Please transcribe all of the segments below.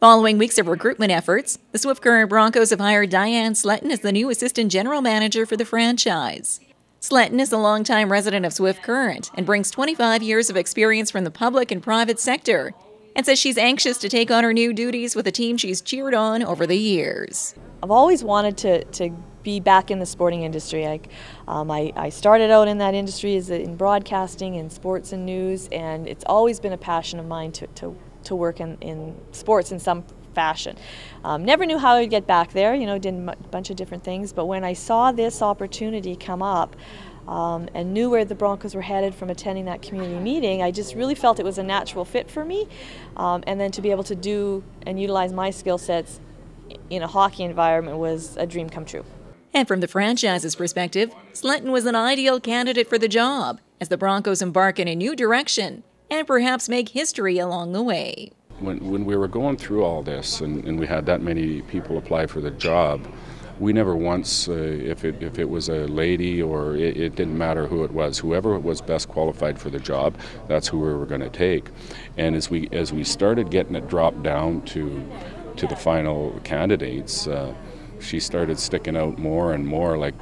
Following weeks of recruitment efforts, the Swift Current Broncos have hired Dianne Sletten as the new assistant general manager for the franchise. Sletten is a longtime resident of Swift Current and brings 25 years of experience from the public and private sector, and says she's anxious to take on her new duties with a team she's cheered on over the years. I've always wanted to be back in the sporting industry. I started out in that industry in broadcasting and sports and news, and it's always been a passion of mine to work in sports in some fashion. Never knew how I'd get back there, did a bunch of different things, but when I saw this opportunity come up and knew where the Broncos were headed from attending that community meeting, I just really felt it was a natural fit for me, and then to be able to do and utilize my skill sets in a hockey environment was a dream come true. And from the franchise's perspective, Sletten was an ideal candidate for the job as the Broncos embark in a new direction and perhaps make history along the way. When we were going through all this and we had that many people apply for the job, we never once, if it was a lady or it didn't matter who it was, whoever was best qualified for the job, that's who we were going to take. And as we started getting it dropped down to the final candidates, she started sticking out more and more like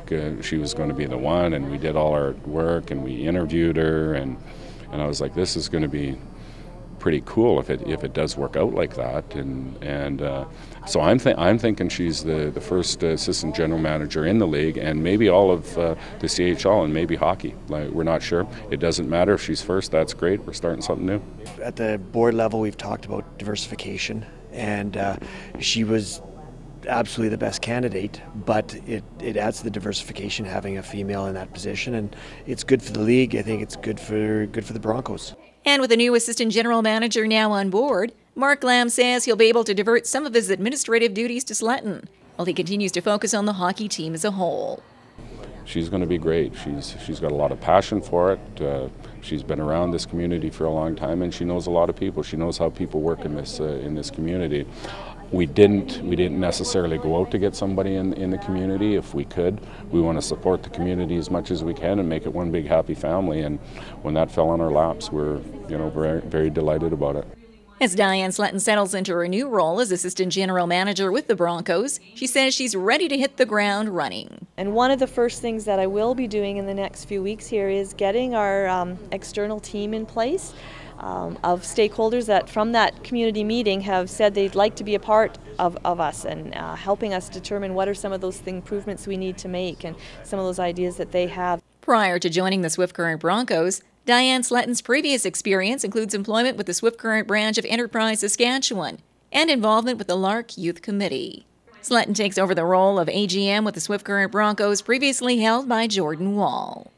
she was going to be the one, and we did all our work and we interviewed her, and I was like, this is going to be pretty cool if it does work out like that, and so I'm thinking she's the first assistant general manager in the league, and maybe all of the CHL and maybe hockey. We're not sure. It doesn't matter if she's first. That's great. We're starting something new. At the board level, we've talked about diversification, and she was absolutely the best candidate, but it adds to the diversification having a female in that position, and it's good for the league. I think it's good for the Broncos. And with a new assistant general manager now on board, Mark Lamb says he'll be able to divert some of his administrative duties to Sletten while he continues to focus on the hockey team as a whole. She's going to be great. She's got a lot of passion for it. She's been around this community for a long time, and she knows a lot of people. She knows how people work in this community. We didn't necessarily go out to get somebody in the community. If we could, we want to support the community as much as we can and make it one big happy family. And when that fell on our laps, we're very, very delighted about it. As Dianne Sletten settles into her new role as assistant general manager with the Broncos, she says she's ready to hit the ground running. And one of the first things that I will be doing in the next few weeks here is getting our external team in place of stakeholders that from that community meeting have said they'd like to be a part of us and helping us determine what are some of those improvements we need to make and some of those ideas that they have. Prior to joining the Swift Current Broncos, Dianne Sletten's previous experience includes employment with the Swift Current branch of Enterprise Saskatchewan and involvement with the LARC Youth Committee. Sletten takes over the role of A.G.M with the Swift Current Broncos, previously held by Jordon Wall.